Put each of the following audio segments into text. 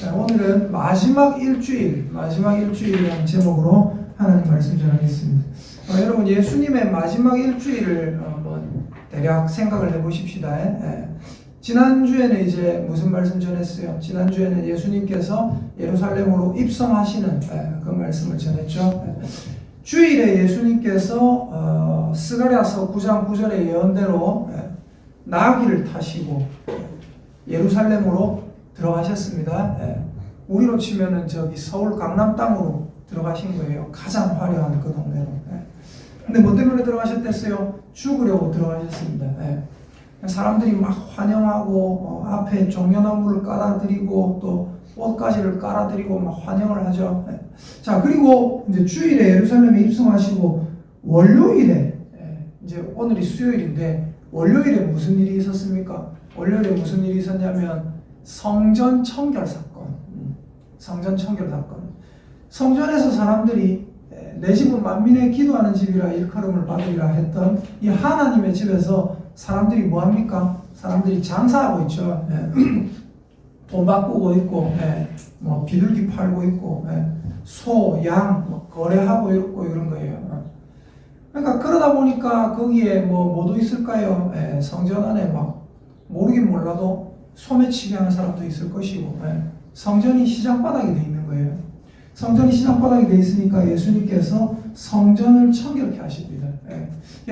오늘은 마지막 일주일이라는 제목으로 하나님 말씀 전하겠습니다. 여러분 예수님의 마지막 일주일을 대략 생각을 해보십시다. 지난주에는 이제 무슨 말씀 전했어요? 지난주에는 예수님께서 예루살렘으로 입성하시는 그 말씀을 전했죠. 주일에 예수님께서 스가랴서 9장 9절의 예언대로 나귀를 타시고 예루살렘으로 들어가셨습니다. 우리로 치면은 저기 서울 강남 땅으로 들어가신 거예요. 가장 화려한 그 동네로. 근데 뭐 때문에 들어가셨댔어요? 죽으려고 들어가셨습니다. 사람들이 막 환영하고 앞에 종려나무를 깔아드리고 또 꽃가지를 깔아드리고 막 환영을 하죠. 자, 그리고 이제 주일에 예루살렘에 입성하시고 월요일에 이제 오늘이 수요일인데 월요일에 무슨 일이 있었습니까? 월요일에 무슨 일이 있었냐면 성전 청결 사건. 성전에서 사람들이 내 집은 만민의 기도하는 집이라 일컬음을 받으리라 했던 이 하나님의 집에서 사람들이 뭐 합니까? 사람들이 장사하고 있죠. 돈 바꾸고 있고, 뭐 비둘기 팔고 있고, 소, 양 거래하고 있고 이런 거예요. 그러니까 그러다 보니까 거기에 뭐도 있을까요? 성전 안에 막 모르긴 몰라도 소매치기 하는 사람도 있을 것이고, 성전이 시장바닥이 돼 있는 거예요. 성전이 시장바닥이 돼 있으니까 예수님께서 성전을 청결케 하십니다.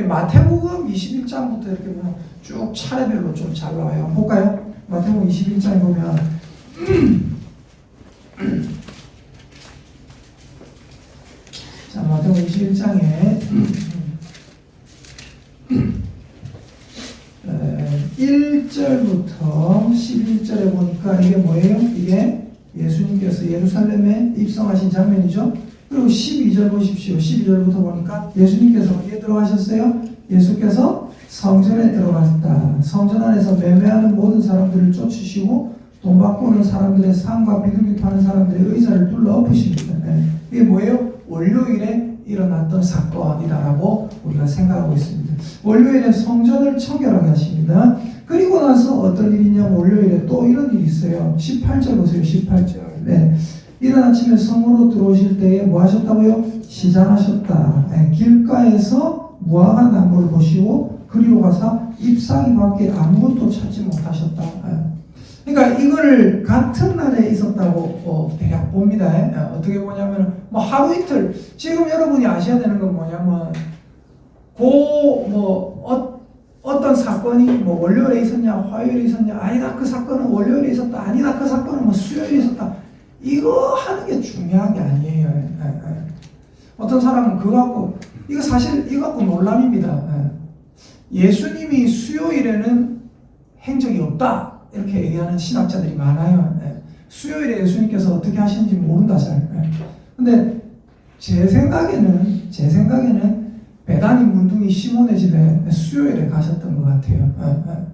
마태복음 21장부터 이렇게 보면 쭉 차례별로 좀 잘 나와요. 한번 볼까요? 마태복음 21장에 보면 자, 마태복음 21장에 1절부터 11절에 보니까 이게 뭐예요? 이게 예수님께서 예루살렘에 입성하신 장면이죠. 그리고 12절 보십시오. 12절부터 보니까 예수님께서 어디에 들어가셨어요? 예수께서 성전에 들어갔다. 성전 안에서 매매하는 모든 사람들을 쫓으시고 돈 받고 오는 사람들의 상과 비둘기 파는 사람들의 의자를 둘러 엎으십니다. 이게 뭐예요? 월요일에 일어났던 사건이다라고 우리가 생각하고 있습니다. 월요일에 성전을 청결하게 하십니다. 그리고 나서 어떤 일이 있냐면 월요일에 또 이런 일이 있어요. 18절 보세요. 18절. 이른 아침에 성으로 들어오실 때에 뭐 하셨다고요? 시장하셨다. 길가에서 무화과 나무를 보시고 그리로 가서 잎사귀 밖에 아무것도 찾지 못하셨다. 그러니까 이거를 같은 날에 있었다고 대략 봅니다. 어떻게 보냐면 뭐 하루 이틀. 지금 여러분이 아셔야 되는 건 뭐냐면 어떤 사건이 뭐 월요일에 있었냐 화요일에 있었냐 아니다 그 사건은 월요일에 있었다 아니다 그 사건은 뭐 수요일에 있었다 이거 하는 게 중요한 게 아니에요. 어떤 사람은 그거 갖고 이거 사실 이거 갖고 논란입니다. 예수님이 수요일에는 행적이 없다 이렇게 얘기하는 신학자들이 많아요. 수요일에 예수님께서 어떻게 하시는지 모른다 잘. 근데 제 생각에는 베다니 문둥이 시몬의 집에 수요일에 가셨던 것 같아요.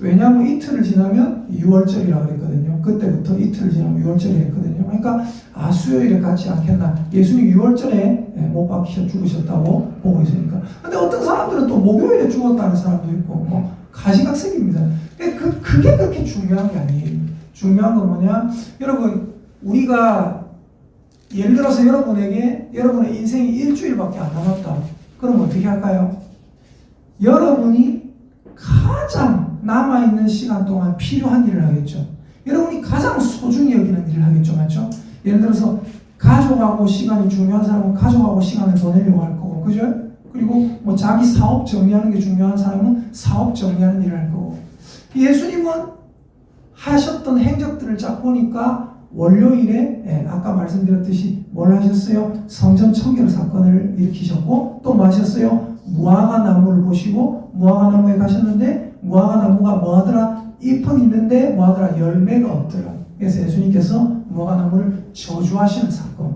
왜냐하면 이틀을 지나면 6월절이라고 그랬거든요. 그때부터 이틀을 지나면 6월절이 했거든요. 그러니까 수요일에 갔지 않겠나. 예수님 6월절에 못 박히셔 죽으셨다고 보고 있으니까. 근데 어떤 사람들은 또 목요일에 죽었다는 사람도 있고 가시각색입니다. 그게 그렇게 중요한 게 아니에요. 중요한 건 뭐냐? 여러분 우리가 예를 들어서 여러분에게 여러분의 인생이 일주일밖에 안 남았다. 그럼 어떻게 할까요? 여러분이 가장 남아있는 시간 동안 필요한 일을 하겠죠. 여러분이 가장 소중히 여기는 일을 하겠죠. 맞죠? 예를 들어서 가족하고 시간이 중요한 사람은 가족하고 시간을 보내려고 할 거고, 그죠? 그리고 뭐 자기 사업 정리하는 게 중요한 사람은 사업 정리하는 일을 할 거고. 예수님은 하셨던 행적들을 쫙 보니까 월요일에 아까 말씀드렸듯이 뭘 하셨어요? 성전 청결 사건을 일으키셨고 또 뭐 하셨어요? 무화과 나무를 보시고 무화과 나무에 가셨는데 무화과 나무가 뭐 하더라? 잎은 있는데 뭐 하더라? 열매가 없더라. 그래서 예수님께서 무화과 나무를 저주하시는 사건.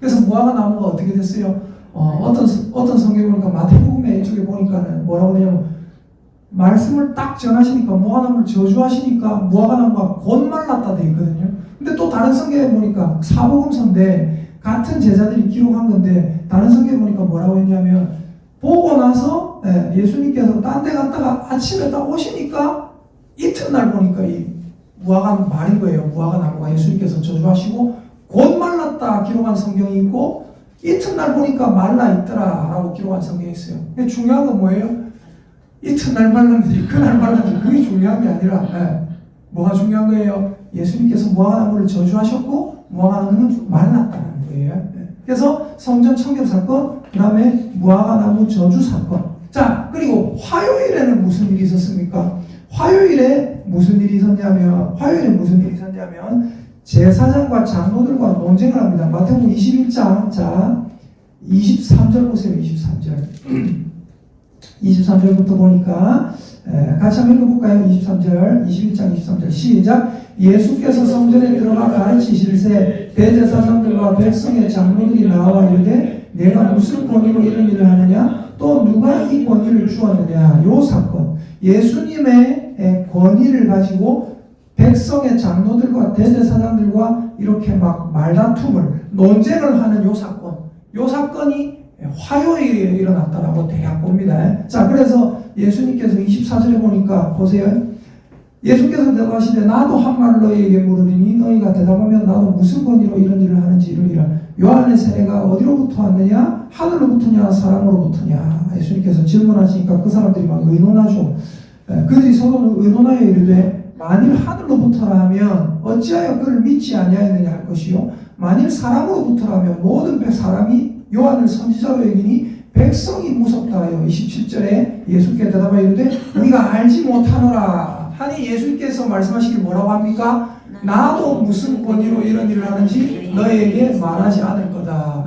그래서 무화과 나무가 어떻게 됐어요? 어떤 성경에 보니까 마태복음에 이쪽에 보니까는 뭐라고 그러냐면 말씀을 딱 전하시니까 무화과나무를 저주하시니까 무화과나무가 곧 말랐다 돼 있거든요. 근데 또 다른 성경에 보니까 사복음서인데 같은 제자들이 기록한 건데 다른 성경에 보니까 뭐라고 했냐면 보고 나서 예수님께서 딴 데 갔다가 아침에 딱 오시니까 이튿날 보니까 이 무화과 말인 거예요. 무화과 나무가 예수님께서 저주하시고 곧 말랐다 기록한 성경이 있고 이튿날 보니까 말라 있더라 라고 기록한 성경이 있어요. 근데 중요한 건 뭐예요? 이튿날 말랐는지 그날 말랐는지 그게 중요한 게 아니라 뭐가 중요한 거예요? 예수님께서 무화과 나무를 저주하셨고 무화과 나무는 말랐다는 거예요. 그래서 성전 청결 사건, 그 다음에 무화과 나무 저주 사건. 자, 그리고 화요일에는 무슨 일이 있었습니까? 화요일에 무슨 일이 있었냐면 제사장과 장로들과 논쟁을 합니다. 마태복음 21장, 자 23절 보세요. 23절부터 보니까 같이 한번 읽어볼까요? 23절, 21장 23절 시작. 예수께서 성전에 들어가 가르치실새 대제사장들과 백성의 장로들이 나와 이르되 내가 무슨 권위로 이런 일을 하느냐? 또 누가 이 권위를 주었느냐? 요 사건. 예수님의 권위를 가지고 백성의 장로들과 대제사장들과 이렇게 막 말다툼을 논쟁을 하는 요 사건. 요 사건이 화요일에 일어났다라고 대략 봅니다. 자, 그래서 예수님께서 24절에 보니까 보세요. 예수께서 대답하시되 나도 한 말을 너희에게 물으리니 너희가 대답하면 나도 무슨 권위로 이런 일을 하는지 이르리라. 요한의 세례가 어디로부터 왔느냐? 하늘로부터냐 사람으로부터냐? 예수님께서 질문하시니까 그 사람들이 막 의논하죠. 그들이 서로 의논하여 이르되 만일 하늘로부터라면 어찌하여 그를 믿지 아니하였느냐 할 것이요 만일 사람으로부터라면 모든 사람이 요한을 선지자로 여기니 백성이 무섭다 하여 27절에 예수께 대답하여 이르되 우리가 알지 못하노라 하니 예수님께서 말씀하시길 뭐라고 합니까? 나도 무슨 권위로 이런 일을 하는지 너희에게 말하지 않을 거다.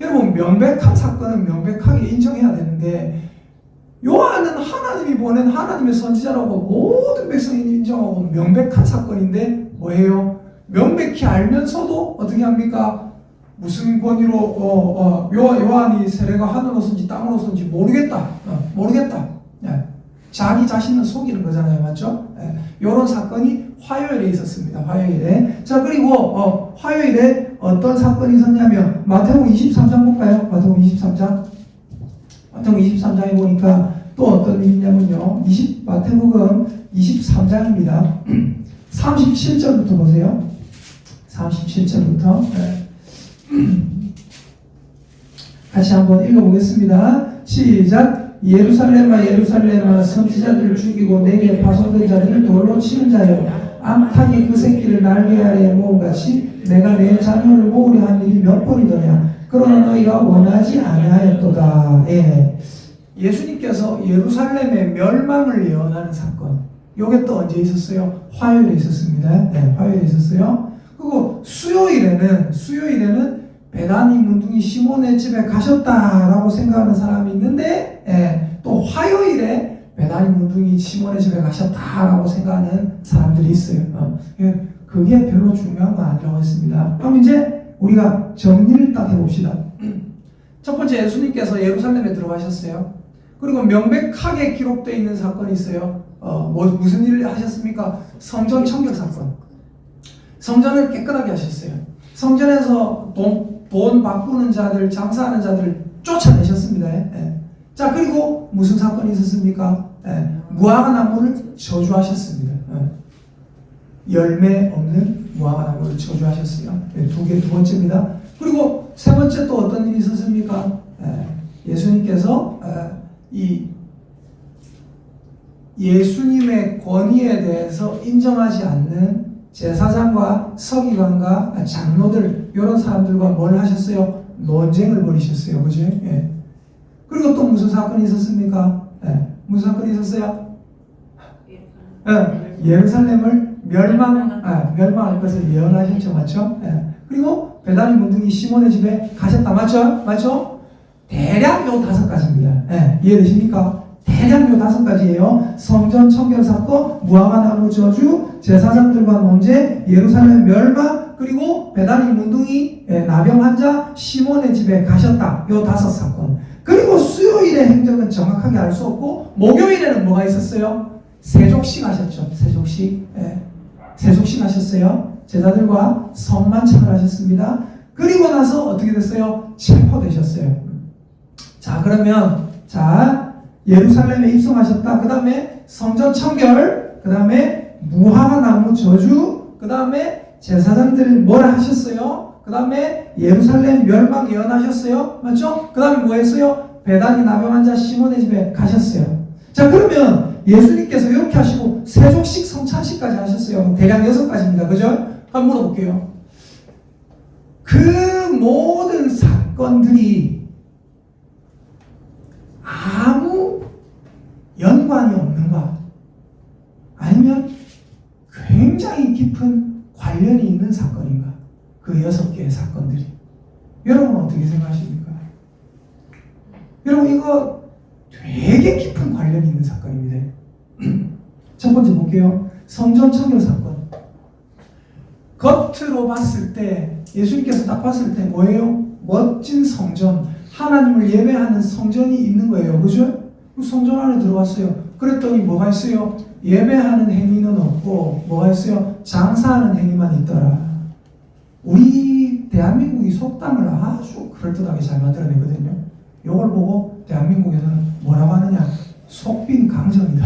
여러분 명백한 사건은 명백하게 인정해야 되는데 요한은 하나님이 보낸 하나님의 선지자라고 모든 백성이 인정하고 명백한 사건인데 뭐예요? 명백히 알면서도 어떻게 합니까? 무슨 권위로 요한이 세례가 하늘로선지 땅으로선지 모르겠다. 자기 자신을 속이는 거잖아요. 맞죠? 이런 사건이 화요일에 있었습니다. 화요일에. 자, 그리고 화요일에 어떤 사건이 있었냐면 마태복음 23장 볼까요? 마태복음 23장. 마태복음 23장에 보니까 또 어떤 일이 있냐면요. 마태복음 23장입니다. 37절부터 보세요. 37절부터. 같이 한번 읽어보겠습니다. 시작. 예루살렘아 예루살렘아 선지자들을 죽이고 내게 파송된 자들을 돌로 치는 자여 암탉이 그 새끼를 날개 아래에 모음같이 내가 내 자녀를 모으려 한 일이 몇 번이더냐. 그러나 너희가 원하지 아니하였도다. 예수님께서 예루살렘의 멸망을 예언하는 사건. 요게 또 언제 있었어요? 화요일에 있었습니다. 화요일에 있었어요. 그리고 수요일에는 베다니 문둥이 시몬의 집에 가셨다라고 생각하는 사람이 있는데 또 화요일에 베다니 문둥이 시몬의 집에 가셨다라고 생각하는 사람들이 있어요. 그게 별로 중요한 건 아니라고 했습니다. 그럼 이제 우리가 정리를 딱 해봅시다. 첫 번째 예수님께서 예루살렘에 들어가셨어요. 그리고 명백하게 기록되어 있는 사건이 있어요. 무슨 일을 하셨습니까? 성전 청결 사건. 성전을 깨끗하게 하셨어요. 성전에서 돈 바꾸는 자들, 장사하는 자들을 쫓아내셨습니다. 자, 그리고 무슨 사건이 있었습니까? 무화과 나무를 저주하셨습니다. 열매 없는 무화과 나무를 저주하셨어요. 두 번째입니다. 그리고 세 번째 또 어떤 일이 있었습니까? 예수님께서 이 예수님의 권위에 대해서 인정하지 않는 제사장과 서기관과 장로들 이런 사람들과 뭘 하셨어요? 논쟁을 벌이셨어요. 그죠? 그리고 또 무슨 사건이 있었습니까? 무슨 사건이 있었어요? 예루살렘을 멸망할 것을 예언하셨죠. 맞죠? 그리고 베다니 문둥이 시몬의 집에 가셨다. 맞죠? 대략 요 5가지입니다. 이해되십니까? 대략 요 5가지예요. 성전 청결 사건, 무화과 나무 저주, 제사장들과 논쟁, 예루살렘 멸망, 그리고 베다니 문둥이 나병 환자 시몬의 집에 가셨다. 요 5사건. 그리고 수요일의 행적은 정확하게 알 수 없고 목요일에는 뭐가 있었어요? 세족식 하셨죠. 세족식 하셨어요. 제자들과 성만찬을 하셨습니다. 그리고 나서 어떻게 됐어요? 체포되셨어요. 자, 그러면 예루살렘에 입성하셨다. 그 다음에 성전 청결, 그 다음에 무화과나무 저주, 그 다음에 제사장들 뭐라 하셨어요? 그 다음에 예루살렘 멸망 예언하셨어요. 맞죠? 그 다음에 뭐 했어요? 배단이 나병 환자 시몬의 집에 가셨어요. 자, 그러면 예수님께서 이렇게 하시고 세족식 성찬식까지 하셨어요. 대략 6가지입니다. 그죠? 한번 물어볼게요. 그 모든 사건들이 아무 연관이 없는가? 아니면 굉장히 깊은 관련이 있는 사건인가? 그 6개의 사건들이. 여러분은 어떻게 생각하십니까? 여러분, 이거 되게 깊은 관련이 있는 사건입니다. 첫 번째 볼게요. 성전 청결 사건. 겉으로 봤을 때, 예수님께서 딱 봤을 때 뭐예요? 멋진 성전, 하나님을 예배하는 성전이 있는 거예요. 그죠? 성전 안에 들어왔어요. 그랬더니 뭐가 있어요? 예배하는 행위는 없고 뭐가 있어요? 장사하는 행위만 있더라. 우리 대한민국이 속담을 아주 그럴듯하게 잘 만들어내거든요. 이걸 보고 대한민국에서는 뭐라고 하느냐? 속빈 강정이다.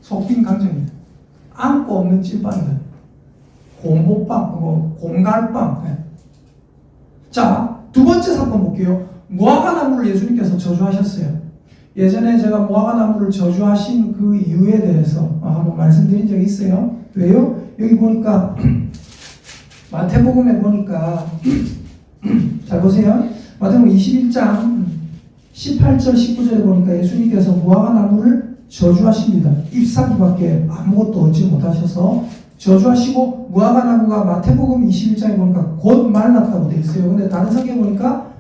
속빈 강정이다. 안고 없는 찐빵이다. 곰보빵, 곰갈빵. 네. 자, 두 번째 사건 볼게요. 무화과나무를 예수님께서 저주하셨어요. 예전에 제가 무화과나무를 저주하신 그 이유에 대해서 한번 말씀드린 적이 있어요. 왜요? 여기 보니까 마태복음에 보니까 잘 보세요. 마태복음 21장 18절 19절에 보니까 예수님께서 무화과나무를 저주하십니다. 잎사귀밖에 아무것도 얻지 못하셔서 저주하시고, 무화과나무가 마태복음 21장에 보니까 곧 말랐다고 되어 있어요. 근데 다른 성경에 보니까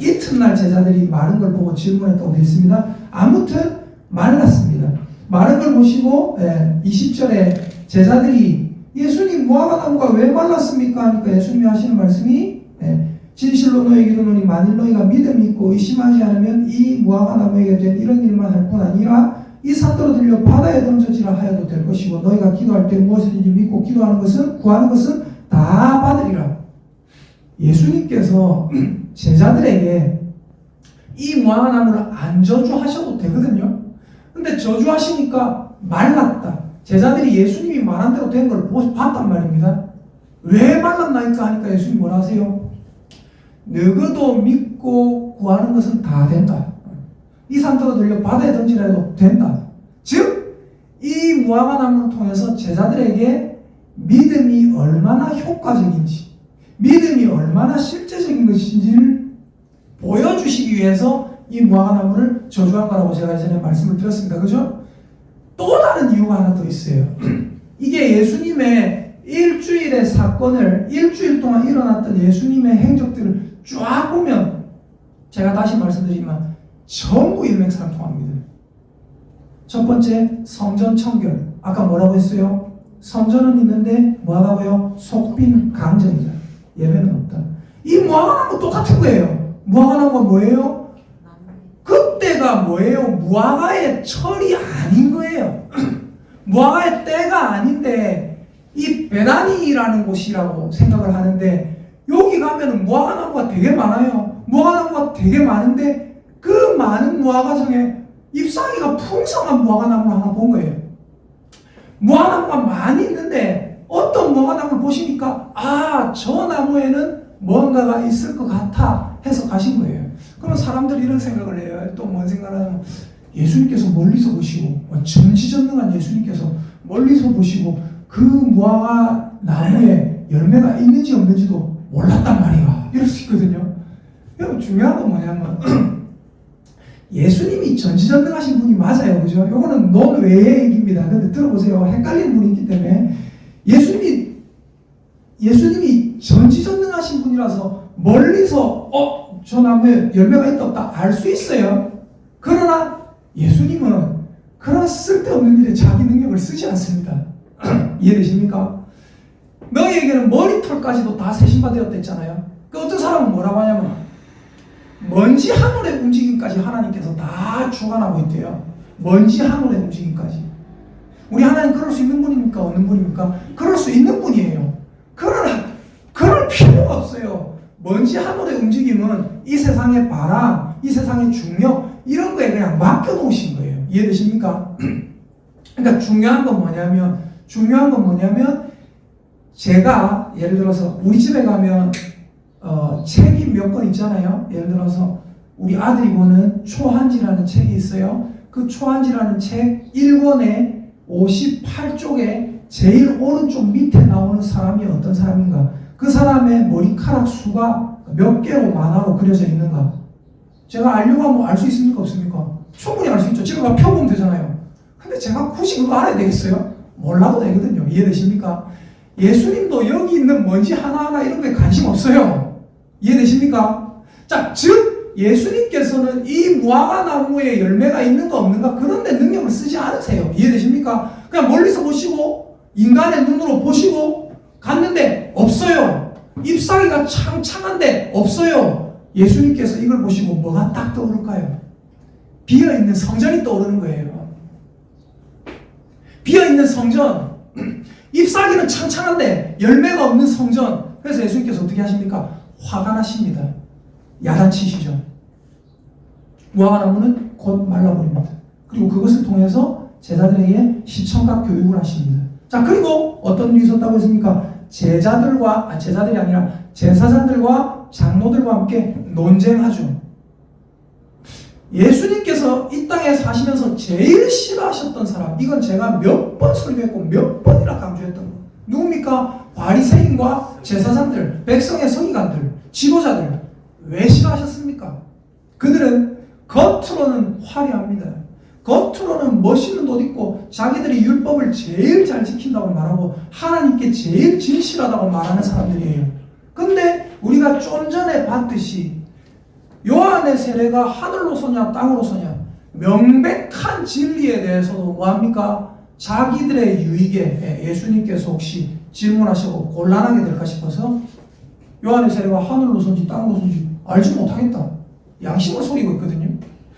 이튿날 제자들이 마른 걸 보고 질문했다고 되어 있습니다. 아무튼 말랐습니다. 마른 걸 보시고 20절에 제자들이 예수님 무화과나무가 왜 말랐습니까? 하니까 예수님이 하시는 말씀이 진실로 너희에게 이르노니 만일 너희가 믿음이 있고 의심하지 않으면 이 무화과나무에게 된 이런 일만 할 뿐 아니라 이 산더러 들려 바다에 던져지라 하여도 될 것이고 너희가 기도할 때 무엇이든지 믿고 기도하는 것은 구하는 것은 다 받으리라. 예수님께서 제자들에게 이 무화과나무를 안 저주하셔도 되거든요. 근데 저주하시니까 말랐다. 제자들이 예수님이 말한 대로 된 걸 봤단 말입니다. 왜 말랐나니까 하니까 예수님이 뭐라 하세요? 너희도 믿고 구하는 것은 다 된다. 이 산더러 들려 바다에 던지라 해도 된다. 즉, 이 무화과나무를 통해서 제자들에게 믿음이 얼마나 효과적인지, 믿음이 얼마나 실제적인 것인지를 보여주시기 위해서 이 무화과나무를 저주한 거라고 제가 예전에 말씀을 드렸습니다. 그죠? 또 다른 이유가 하나 더 있어요. 이게 예수님의 일주일의 사건을, 일주일 동안 일어났던 예수님의 행적들을 쫙 보면, 제가 다시 말씀드리지만 전부 일맥상통합니다. 첫 번째, 성전 청결. 아까 뭐라고 했어요? 성전은 있는데 뭐하다고요? 속빈 강정이다. 예배는 없다. 이 무화과나무 똑같은 거예요. 무화과나무가 뭐예요? 그때가 뭐예요? 무화과의 철이 아닌 거예요. 무화과의 때가 아닌데 이 베다니라는 곳이라고 생각을 하는데, 여기 가면은 무화과나무가 되게 많아요. 무화과나무가 되게 많은데 그 많은 무화과 중에 잎사귀가 풍성한 무화과나무를 하나 본 거예요. 무화과나무가 많이 있는데 어떤 무화과나무를 보시니까 저 나무에는 뭔가가 있을 것 같아 해서 가신 거예요. 그러면 사람들이 이런 생각을 해요. 또 뭔 생각을 하냐면, 예수님께서 멀리서 보시고, 전지전능한 예수님께서 멀리서 보시고 그 무화과 나무에 열매가 있는지 없는지도 몰랐단 말이야. 이럴 수 있거든요. 여러분, 중요한 건 뭐냐면 예수님이 전지전능하신 분이 맞아요. 그죠? 요거는 논외의 얘기입니다. 근데 들어보세요. 헷갈리는 분이 있기 때문에, 예수님이 전지전능하신 분이라서 멀리서 저 나무에 열매가 있다 없다 알 수 있어요. 그러나 예수님은 그런 쓸데없는 일에 자기 능력을 쓰지 않습니다. 이해되십니까? 너희에게는 머리털까지도 다 세신바 되었다 했잖아요. 그 어떤 사람은 뭐라고 하냐면, 먼지 한 올의 움직임까지 하나님께서 다 주관하고 있대요. 먼지 한 올의 움직임까지. 우리 하나님 그럴 수 있는 분입니까? 없는 분입니까? 그럴 수 있는 분이에요. 그러나 그럴 필요가 없어요. 먼지 한 올의 움직임은 이 세상의 바람, 이 세상의 중력, 이런 거에 그냥 맡겨놓으신 거예요. 이해되십니까? 그러니까 중요한 건 뭐냐면 제가 예를 들어서 우리 집에 가면 책이 몇 권 있잖아요. 예를 들어서 우리 아들이 보는 초한지라는 책이 있어요. 그 초한지라는 책 1권에 58쪽에 제일 오른쪽 밑에 나오는 사람이 어떤 사람인가? 그 사람의 머리카락 수가 몇 개로 만화로 그려져 있는가? 제가 알려고 하면 알 수 있습니까? 없습니까? 충분히 알 수 있죠. 집에 가서 펴보면 되잖아요. 근데 제가 굳이 그거 알아야 되겠어요? 몰라도 되거든요. 이해되십니까? 예수님도 여기 있는 먼지 하나하나 이런 거에 관심 없어요. 이해되십니까? 자, 즉 예수님께서는 이 무화과 나무에 열매가 있는가 없는가 그런 데 능력을 쓰지 않으세요. 이해되십니까? 그냥 멀리서 보시고 인간의 눈으로 보시고 갔는데 없어요. 잎사귀가 창창한데 없어요. 예수님께서 이걸 보시고 뭐가 딱 떠오를까요? 비어있는 성전이 떠오르는 거예요. 비어있는 성전. 잎사귀는 창창한데 열매가 없는 성전. 그래서 예수님께서 어떻게 하십니까? 화가 나십니다. 야단치시죠. 무화과나무는 곧 말라버립니다. 그리고 그것을 통해서 제자들에게 시청각 교육을 하십니다. 자, 그리고 어떤 일이 있었다고 했습니까? 제자들이 아니라 제사장들과 장로들과 함께 논쟁하죠. 예수님께서 이 땅에 사시면서 제일 싫어하셨던 사람, 이건 제가 몇 번 설교했고 몇 번이나 강조했던 거. 누굽니까? 바리새인과 제사장들, 백성의 서기관들, 지도자들. 왜 싫어하셨습니까? 그들은 겉으로는 화려합니다. 겉으로는 멋있는 옷 입고 자기들이 율법을 제일 잘 지킨다고 말하고 하나님께 제일 진실하다고 말하는 사람들이에요. 근데 우리가 좀 전에 봤듯이 요한의 세례가 하늘로 쏘냐 땅으로 쏘냐 명백한 진리에 대해서도 뭐합니까? 자기들의 유익에 예수님께서 혹시 질문하시고 곤란하게 될까 싶어서 요한의 세례가 하늘로 쏜지 땅으로 쏜지 알지 못하겠다. 양심을 속이고 있거든요.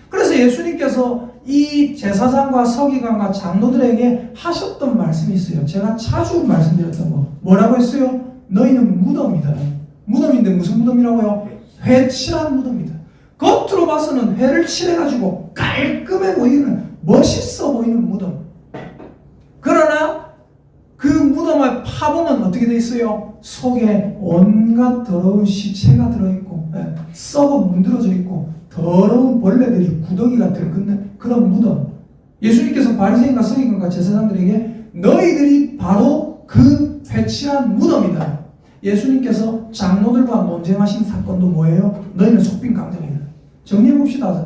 그래서 예수님께서 이 제사장과 서기관과 장로들에게 하셨던 말씀이 있어요. 제가 자주 말씀드렸던 거. 뭐라고 했어요? 너희는 무덤이다. 무덤인데 무슨 무덤이라고요? 회 칠한 무덤이다. 겉으로 봐서는 회를 칠해가지고 깔끔해 보이는, 멋있어 보이는 무덤. 그러나 그 무덤을 파보면 어떻게 돼 있어요? 속에 온갖 더러운 시체가 들어있고 썩어 문드러져 있고 더러운 벌레들이 구더기가 들끓는 그런 무덤. 예수님께서 바리새인과 서기관과 제사장들에게 너희들이 바로 그 회칠한 무덤이다. 예수님께서 장로들과 논쟁하신 사건도 뭐예요? 너희는 속빈 강정이다. 정리해봅시다.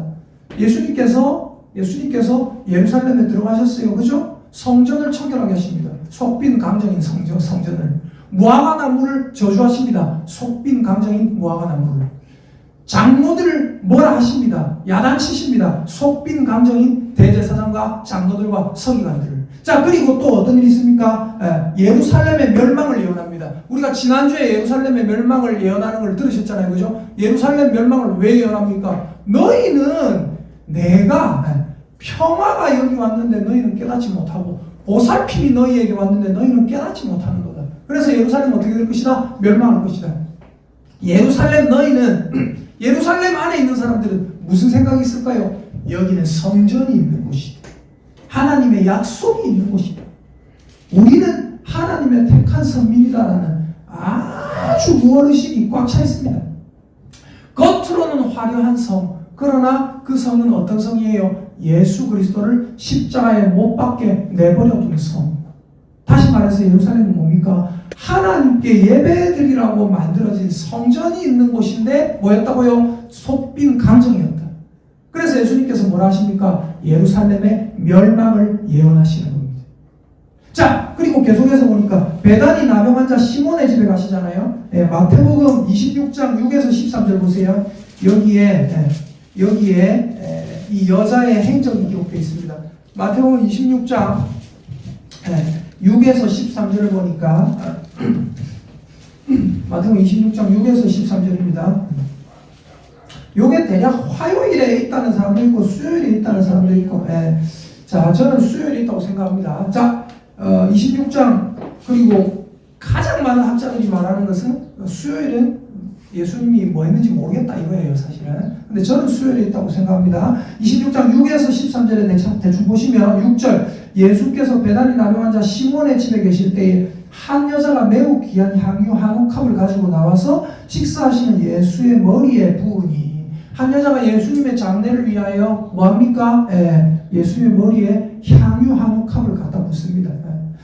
예수님께서 예루살렘에 들어가셨어요. 그죠? 성전을 청결하게 하십니다. 속빈 강정인 성전을. 무화과 나무를 저주하십니다. 속빈 강정인 무화과 나무를. 장로들을 뭐라 하십니다. 야단치십니다. 속빈 강정인 대제사장과 장로들과 서기관들을. 자, 그리고 또 어떤 일이 있습니까? 예루살렘의 멸망을 예언합니다. 우리가 지난주에 예루살렘의 멸망을 예언하는 걸 들으셨잖아요. 그죠? 예루살렘 멸망을 왜 예언합니까? 너희는 내가 평화가 여기 왔는데 너희는 깨닫지 못하고 보살핌이 너희에게 왔는데 너희는 깨닫지 못하는 거다. 그래서 예루살렘은 어떻게 될 것이다? 멸망할 것이다. 예루살렘 너희는 예루살렘 안에 있는 사람들은 무슨 생각이 있을까요? 여기는 성전이 있는 곳이다. 하나님의 약속이 있는 곳이다. 우리는 하나님의 택한 선민이다라는 아주 무언의식이 꽉 차 있습니다. 겉으로는 화려한 성, 그러나 그 성은 어떤 성이에요? 예수 그리스도를 십자가에 못 박게 내버려둔 성. 다시 말해서 예루살렘은 뭡니까? 하나님께 예배드리라고 만들어진 성전이 있는 곳인데 뭐였다고요? 속빈 강정이었다. 그래서 예수님께서 뭐라 하십니까? 예루살렘의 멸망을 예언하시는 겁니다. 자, 그리고 계속해서 보니까 베다니 나병 환자 시몬의 집에 가시잖아요. 마태복음 26장 6에서 13절 보세요. 여기에 이 여자의 행적이 기록되어 있습니다. 마태복음 26장 6에서 13절을 보니까 마태복음 26장 6에서 13절입니다. 요게 대략 화요일에 있다는 사람도 있고 수요일에 있다는 사람도 있고 자, 저는 수요일에 있다고 생각합니다. 자, 26장 그리고 가장 많은 학자들이 말하는 것은 수요일은 예수님이 뭐 했는지 모르겠다 이거예요, 사실은. 근데 저는 수요일에 있다고 생각합니다. 26장 6에서 13절에 대충 보시면 6절 예수께서 배단이 나병 환자 시몬의 집에 계실 때에 한 여자가 매우 귀한 향유 한 옥합을 가지고 나와서 식사하시는 예수의 머리에 부으니, 한 여자가 예수님의 장례를 위하여 뭐합니까? 예수님의 머리에 향유 한 옥합을 갖다 붓습니다.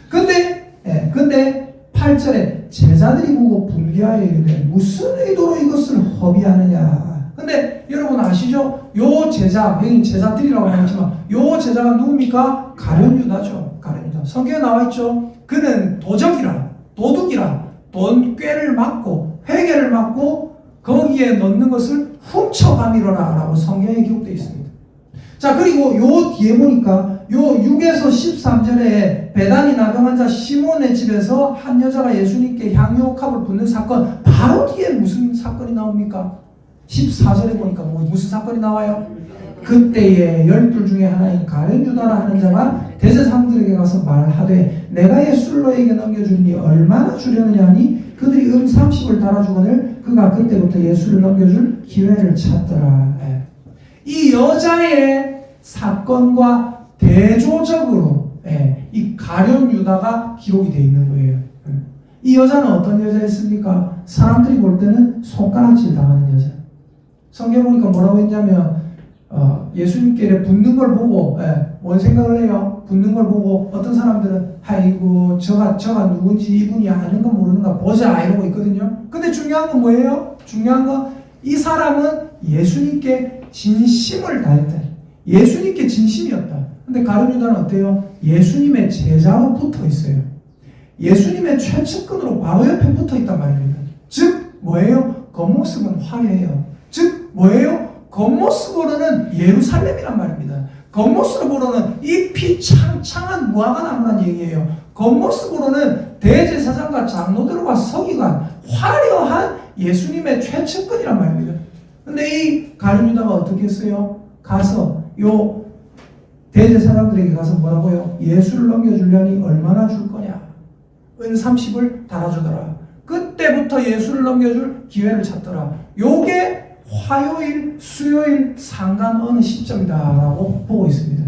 근데 8절에 제자들이 보고 분개하여 이르되 무슨 의도로 이것을 허비하느냐. 근데 여러분 아시죠? 요 제자, 여기 제자들이라고 하지만 요 제자가 누굽니까? 가룟 유다죠. 가룟 유다. 성경에 나와 있죠. 그는 도둑이라 돈꾀를 막고 회개를 막고 거기에 넣는 것을 훔쳐가미로라 라고 성경에 기록되어 있습니다. 자, 그리고 요 뒤에 보니까 요 6에서 13절에 배단이 나병 환자 시몬의 집에서 한 여자가 예수님께 향유 옥합을 붓는 사건, 바로 뒤에 무슨 사건이 나옵니까? 14절에 보니까 무슨 사건이 나와요? 그때에 12 중에 하나인 가룟 유다라 하는 자가 대제사장들에게 가서 말하되 내가 예수를 너에게 넘겨주니 얼마나 주려느냐 하니 그들이 30을 달아주거늘 그가 그때부터 예수를 넘겨줄 기회를 찾더라. 이 여자의 사건과 대조적으로 이 가룟 유다가 기록이 되어 있는 거예요. 이 여자는 어떤 여자였습니까? 사람들이 볼 때는 손가락질 당하는 여자. 성경 보니까 뭐라고 했냐면 예수님께 붙는 걸 보고 뭔 생각을 해요? 붙는 걸 보고 어떤 사람들은 아이고 저가 누군지 이분이 아는 거 모르는가 보자 이러고 있거든요. 근데 중요한 건 뭐예요? 중요한 건 이 사람은 예수님께 진심을 다했다. 예수님께 진심이었다. 근데 가룟 유다는 어때요? 예수님의 제자로 붙어 있어요. 예수님의 최측근으로 바로 옆에 붙어 있단 말입니다. 즉 뭐예요? 겉모습은 화려해요. 즉 뭐예요? 겉모습으로는 예루살렘이란 말입니다. 겉모습으로는 잎이 창창한 무화과 나무란 얘기예요. 겉모습으로는 대제사장과 장로들과 서기관, 화려한 예수님의 최측근이란 말입니다. 근데 이 가룟 유다가 어떻게 했어요? 가서 요 대제사장들에게 가서 뭐라고요? 예수를 넘겨주려니 얼마나 줄 거냐? 은 30을 달아주더라. 그때부터 예수를 넘겨줄 기회를 찾더라. 요게 화요일, 수요일 상간 어느 시점이다라고 보고 있습니다.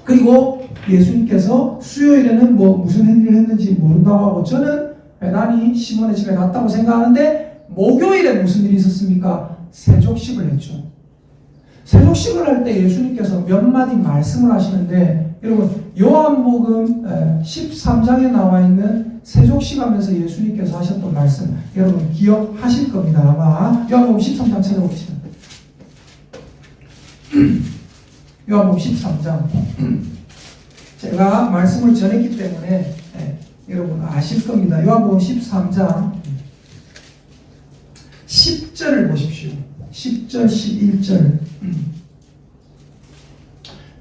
그리고 예수님께서 수요일에는 무슨 행위를 했는지 모른다고 하고 저는 배단이 시몬의 집에 갔다고 생각하는데 목요일에 무슨 일이 있었습니까? 세족식을 했죠. 세족식을 할 때 예수님께서 몇 마디 말씀을 하시는데 여러분 요한복음 13장에 나와 있는 세족식 하면서 예수님께서 하셨던 말씀 여러분 기억하실 겁니다. 아마 요한복음 13장 찾아봅시다. 요한복음 13장 제가 말씀을 전했기 때문에 여러분 아실 겁니다. 요한복음 13장 10절을 보십시오. 10절 11절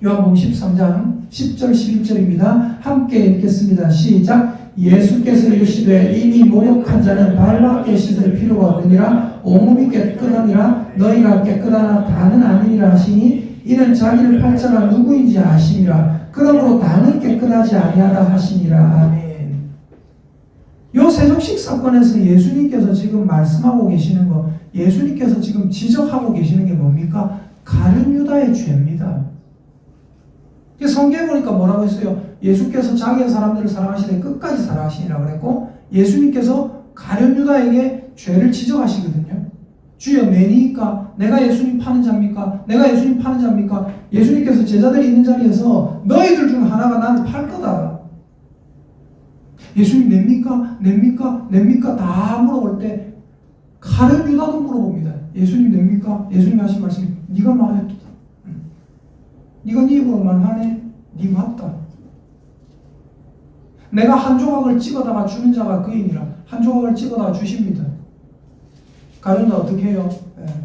요한복음 13장 10절 11절입니다. 함께 읽겠습니다. 시작. 예수께서 이르시되 이미 목욕한 자는 발밖에 씻을 필요가 없느니라 온몸이 깨끗하니라 너희가 깨끗하나 다는 아니니라 하시니 이는 자기를 팔 자가 누구인지 아심이라 그러므로 다는 깨끗하지 아니하다 하시니라. 아멘. 요 세족식 사건에서 예수님께서 지금 말씀하고 계시는 거 예수님께서 지금 지적하고 계시는 게 뭡니까? 가룟 유다의 죄입니다. 성경에 보니까 뭐라고 했어요? 예수께서 자기의 사람들을 사랑하시되 끝까지 사랑하시니라 그랬고 예수님께서 가룟 유다에게 죄를 지적하시거든요. 주여 내니까 내가 예수님 파는 자입니까? 내가 예수님 파는 자입니까? 예수님께서 제자들이 있는 자리에서 너희들 중 하나가 나를 팔 거다. 예수님 냅니까? 냅니까? 냅니까? 다 물어볼 때 가룟 유다도 물어봅니다. 예수님 냅니까? 예수님 하신 말씀이 네가 말했다. 네가 네 입으로 말하네. 네 맞다. 내가 한 조각을 찍어다가 주는 자가 그이니라. 한 조각을 찍어다가 주십니다. 가룟 유다 어떻게 해요?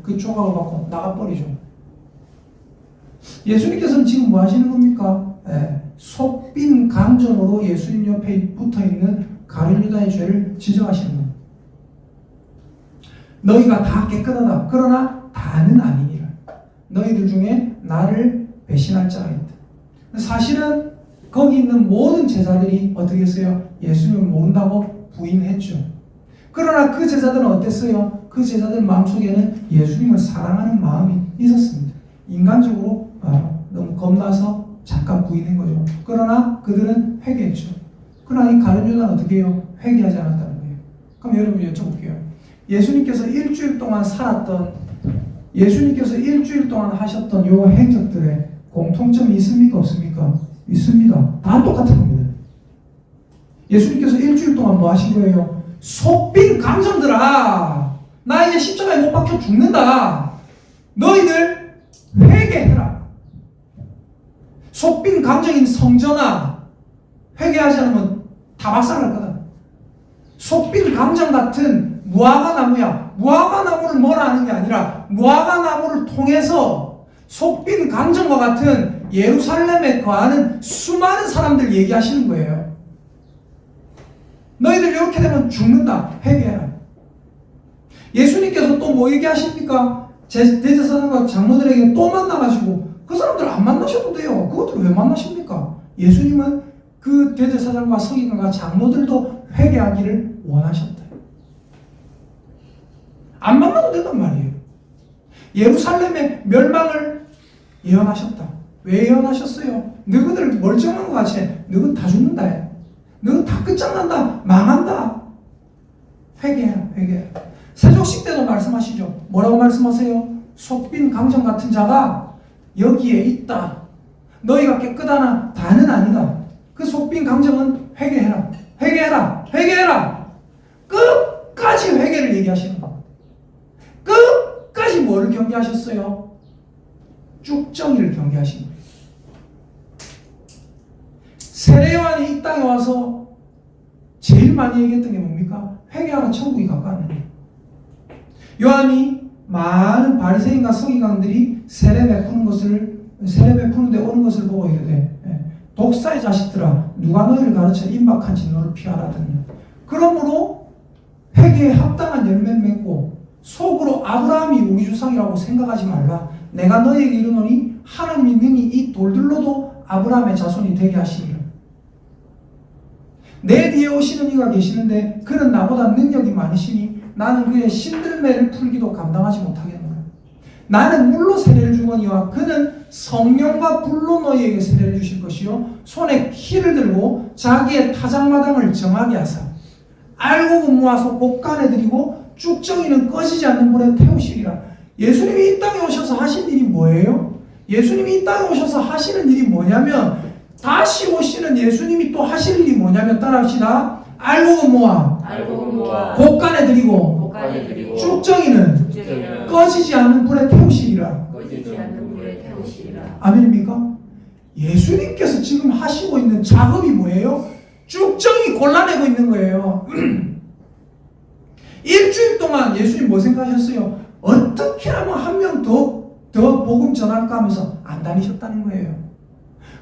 그 조각을 받고 나가버리죠. 예수님께서는 지금 뭐 하시는 겁니까? 속빈 강전으로 예수님 옆에 붙어있는 가룟 유다의 죄를 지적하시는 겁니다. 너희가 다 깨끗하다. 그러나 다는 아니니라. 너희들 중에 나를 배신할 자가 있다. 사실은 거기 있는 모든 제자들이 어떻게 했어요? 예수님을 모른다고 부인했죠. 그러나 그 제자들은 어땠어요? 그 제자들 마음속에는 예수님을 사랑하는 마음이 있었습니다. 인간적으로 너무 겁나서 잠깐 부인한 거죠. 그러나 그들은 회개했죠. 그러나 이 가룟 유다는 어떻게 해요? 회개하지 않았다는 거예요. 그럼 여러분 여쭤볼게요. 예수님께서 일주일 동안 하셨던 요 행적들에 공통점이 있습니까? 없습니까? 있습니다. 다 똑같은 겁니다. 예수님께서 일주일 동안 뭐 하신 거예요? 속빈 감정들아, 나 이제 십자가에 못 박혀 죽는다. 너희들 회개해라. 속빈 감정인 성전아, 회개하지 않으면 다 박살날 거다. 속빈 감정 같은 무화과나무야. 무화과나무를 뭐라 하는 게 아니라 무화과나무를 통해서 속빈 감정과 같은 예루살렘에 거하는 수많은 사람들 얘기하시는 거예요. 너희들 이렇게 되면 죽는다. 회개해라. 예수님께서 또 뭐 얘기하십니까? 대제사장과 장로들에게 또 만나가지고 그 사람들 안 만나셔도 돼요. 그것들 왜 만나십니까? 예수님은 그 대제사장과 서기관과 장로들도 회개하기를 원하셨다. 안 만나도 된단 말이에요. 예루살렘의 멸망을 예언하셨다. 왜 예언하셨어요? 너희들 멀쩡한 것 같이 너희들 다 죽는다. 너희들 다 끝장난다. 망한다. 회개해라. 회개해라. 세족식 때도 말씀하시죠. 뭐라고 말씀하세요? 속빈 강정 같은 자가 여기에 있다. 너희가 깨끗하나 다는 아니다. 그 속빈 강정은 회개해라. 회개해라. 회개해라. 끝까지 회개를 얘기하시는 거예요. 끝까지 뭐를 경계하셨어요? 쭉정이를 경계하신 거예요. 세례요한이 이 땅에 와서 제일 많이 얘기했던 게 뭡니까? 회개하라, 천국이 가까웠느니. 요한이 많은 바리새인과 서기관들이 세례 베푸는데 오는 것을 보고 이르되 독사의 자식들아, 누가 너희를 가르쳐 임박한 진노를 피하라더니. 그러므로 회개에 합당한 열매를 맺고 속으로 아브라함이 우리 조상이라고 생각하지 말라. 내가 너희에게 이르노니 하나님이 능히 이 돌들로도 아브라함의 자손이 되게 하시니라. 내 뒤에 오시는 이가 계시는데 그는 나보다 능력이 많으시니 나는 그의 신들매를 풀기도 감당하지 못하겠노라. 나는 물로 세례를 주거니와 그는 성령과 불로 너희에게 세례를 주실 것이요 손에 키를 들고 자기의 타작마당을 정하게 하사 알곡은 모아서 곡간에 드리고 쭉정이는 꺼지지 않는 불에 태우시리라. 예수님이 이 땅에 오셔서 하신 일이 뭐예요? 예수님이 이 땅에 오셔서 하시는 일이 뭐냐면, 다시 오시는 예수님이 또 하실 일이 뭐냐면, 따라합시다. 알곡은 모아 곡간에 드리고 쭉정이는 꺼지지 않는 불에 태우시리라. 아멘입니까? 예수님께서 지금 하시고 있는 작업이 뭐예요? 쭉정이 골라내고 있는 거예요. 일주일 동안 예수님 뭐 생각하셨어요? 어떻게 하면 한 명 더 복음 전할까 하면서 안 다니셨다는 거예요.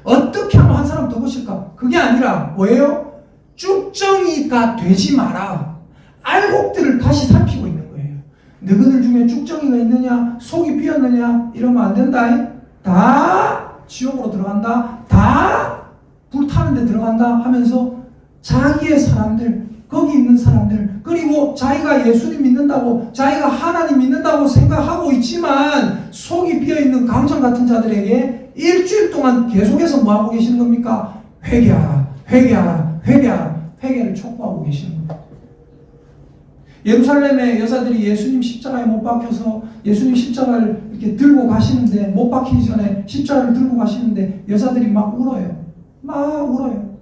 어떻게 하면 한 사람 더 보실까? 그게 아니라 뭐예요? 쭉정이가 되지 마라. 알곡들을 다시 살피고 있는 거예요. 너희들 중에 쭉정이가 있느냐? 속이 비었느냐? 이러면 안 된다. 다 지옥으로 들어간다. 다 불타는 데 들어간다 하면서 자기의 사람들, 거기 있는 사람들, 그리고 자기가 예수님 믿는다고, 자기가 하나님 믿는다고 생각하고 있지만 속이 비어있는 강정 같은 자들에게 일주일 동안 계속해서 뭐하고 계시는 겁니까? 회개하라, 회개하라, 회개하라. 회개를 촉구하고 계시는 겁니다. 예루살렘의 여자들이 예수님 십자가에 못 박혀서 예수님 십자가를 이렇게 들고 가시는데, 못 박히기 전에 십자가를 들고 가시는데 여자들이 막 울어요. 막 울어요.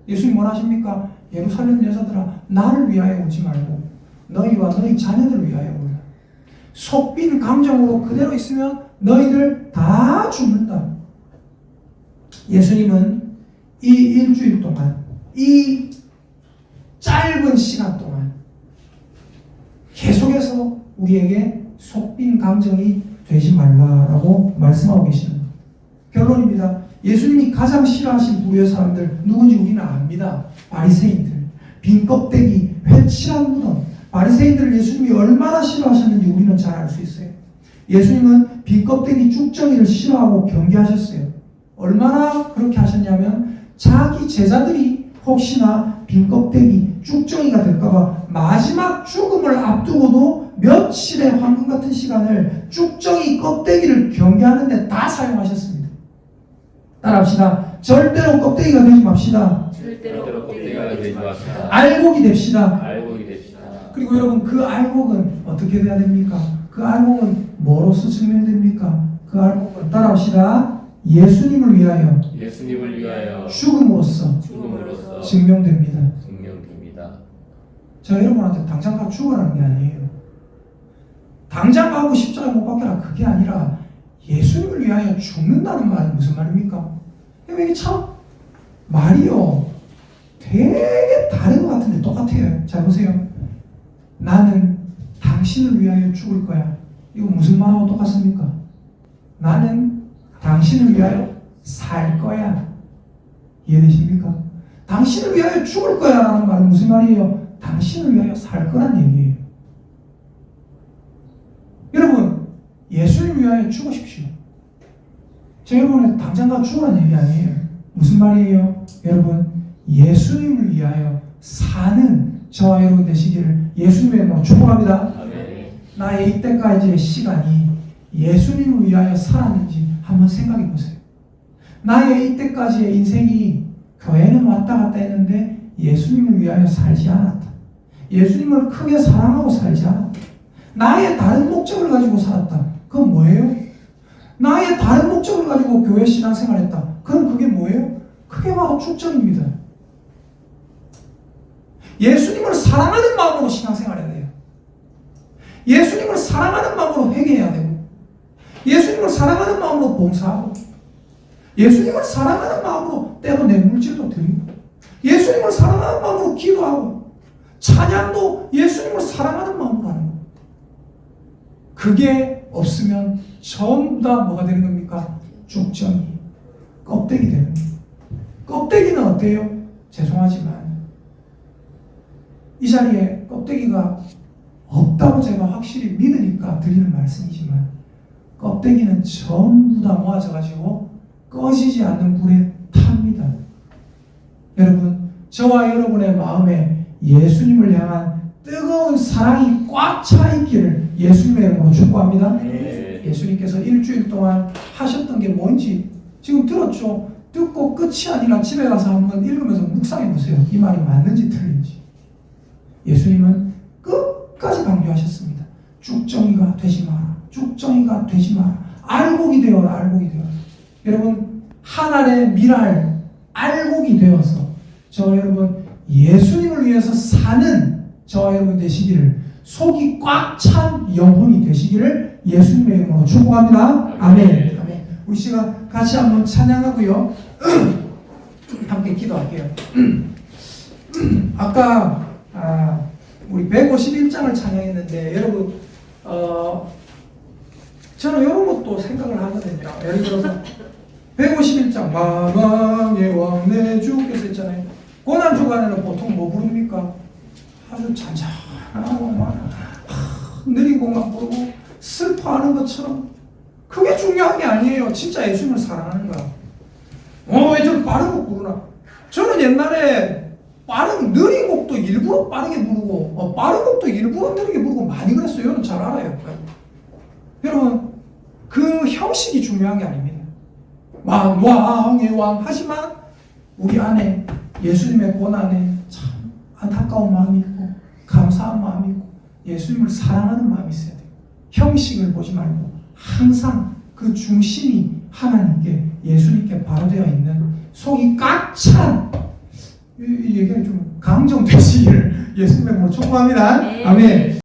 예수님 뭘 하십니까? 예루살렘 여자들아, 나를 위하여 오지 말고 너희와 너희 자녀들을 위하여 오라. 속빈 감정으로 그대로 있으면 너희들 다 죽는다. 예수님은 이 일주일 동안, 이 짧은 시간 동안 계속해서 우리에게 속빈 감정이 되지 말라라고 말씀하고 계시는 겁니다. 결론입니다. 예수님이 가장 싫어하신 부류의 사람들 누군지 우리는 압니다. 바리새인들, 빈 껍데기, 회칠한 무덤. 바리새인들을 예수님이 얼마나 싫어하셨는지 우리는 잘 알 수 있어요. 예수님은 빈 껍데기 쭉정이를 싫어하고 경계하셨어요. 얼마나 그렇게 하셨냐면, 자기 제자들이 혹시나 빈 껍데기, 쭉정이가 될까봐 마지막 죽음을 앞두고도 며칠의 황금 같은 시간을 쭉정이 껍데기를 경계하는 데 다 사용하셨습니다. 따라합시다. 절대로 껍데기가 되지 맙시다. 절대로 껍데기가 되지 맙시다. 알곡이 됩시다. 알곡이 됩시다. 그리고 여러분 그 알곡은 어떻게 돼야 됩니까? 그 알곡은 뭐로서 증명됩니까? 그 알곡은 따라합시다. 예수님을 위하여 예수님을 위하여 죽음으로써 죽음으로써 증명됩니다. 증명됩니다. 제가 여러분한테 당장 가 죽으라는 게 아니에요. 당장 가고 십자가에 못 박혀라 그게 아니라 예수님을 위하여 죽는다는 말은 무슨 말입니까? 이게 참 말이요 되게 다른 것 같은데 똑같아요. 잘 보세요. 나는 당신을 위하여 죽을 거야. 이거 무슨 말하고 똑같습니까? 나는 당신을 위하여 살 거야. 이해되십니까? 당신을 위하여 죽을 거야 라는 말은 무슨 말이에요? 당신을 위하여 살 거란 얘기예요. 여러분 예수님을 위하여 죽으십시오. 제가 여러분한테 당장 가 죽으라는 얘기 아니에요. 무슨 말이에요? 여러분 예수님을 위하여 사는 저와 여러분 되시기를 예수님의 이름으로 축복합니다. 아멘. 나의 이때까지의 시간이 예수님을 위하여 살았는지 한번 생각해 보세요. 나의 이때까지의 인생이 교회는 왔다 갔다 했는데 예수님을 위하여 살지 않았다. 예수님을 크게 사랑하고 살지 않았다. 나의 다른 목적을 가지고 살았다. 그건 뭐예요? 나의 다른 목적을 가지고 교회 신앙생활했다. 그럼 그게 뭐예요? 그게 바로 축전입니다. 예수님을 사랑하는 마음으로 신앙생활해야 돼요. 예수님을 사랑하는 마음으로 회개해야 되고 예수님을 사랑하는 마음으로 봉사하고 예수님을 사랑하는 마음으로 때로 내 물질도 드리고 예수님을 사랑하는 마음으로 기도하고 찬양도 예수님을 사랑하는 마음으로 하는 겁니다. 그게 없으면 전부 다 뭐가 되는 겁니까? 죽정이 껍데기 되는 겁니다. 껍데기는 어때요? 죄송하지만 이 자리에 껍데기가 없다고 제가 확실히 믿으니까 드리는 말씀이지만 껍데기는 전부 다 모아져 가지고 꺼지지 않는 불에 탑니다. 여러분 저와 여러분의 마음에 예수님을 향한 뜨거운 사랑이 꽉 차 있기를 예수님의 이름으로 축복합니다. 네. 예수님께서 일주일 동안 하셨던 게 뭔지 지금 들었죠? 듣고 끝이 아니라 집에 가서 한번 읽으면서 묵상해 보세요. 이 말이 맞는지 틀린지. 예수님은 끝까지 강조하셨습니다. 죽정이가 되지 마라. 죽정이가 되지 마라. 알곡이 되어라. 알곡이 되어라. 여러분 한 알의 밀알 알곡이 되어서 저와 여러분 예수님을 위해서 사는 저와 여러분 되시기를 속이 꽉 찬 영혼이 되시기를 예수님의 이름으로 축복합니다. 아멘. 아멘. 우리 시간 같이 한번 찬양하고요. 함께 기도할게요. 아까 우리 151장을 찬양했는데 여러분 저는 이런 것도 생각을 하거든요. 예를 들어서 151장 만왕의 왕 내 주께서 있잖아요. 고난주간에는 보통 뭐 부릅니까? 아주 잔잔하고 막 느린 곡만 부르고 슬퍼하는 것처럼 그게 중요한 게 아니에요. 진짜 예수님을 사랑하는 거야. 왜 저는 빠른 곡 부르나? 저는 옛날에 느린 곡도 일부러 빠르게 부르고 빠른 곡도 일부러 느리게 부르고 많이 그랬어요. 여러분 잘 알아요. 여러분 그 형식이 중요한 게 아닙니다. 왕의 왕 하지만 우리 안에 예수님의 고난에 참 안타까운 마음이 있고 감사한 마음이 있고 예수님을 사랑하는 마음이 있어야 돼요. 형식을 보지 말고 항상 그 중심이 하나님께 예수님께 바로 되어 있는 속이 꽉 찬 이 얘기가 좀 강정되시기를 예수님의 이름으로 축복합니다. 아멘.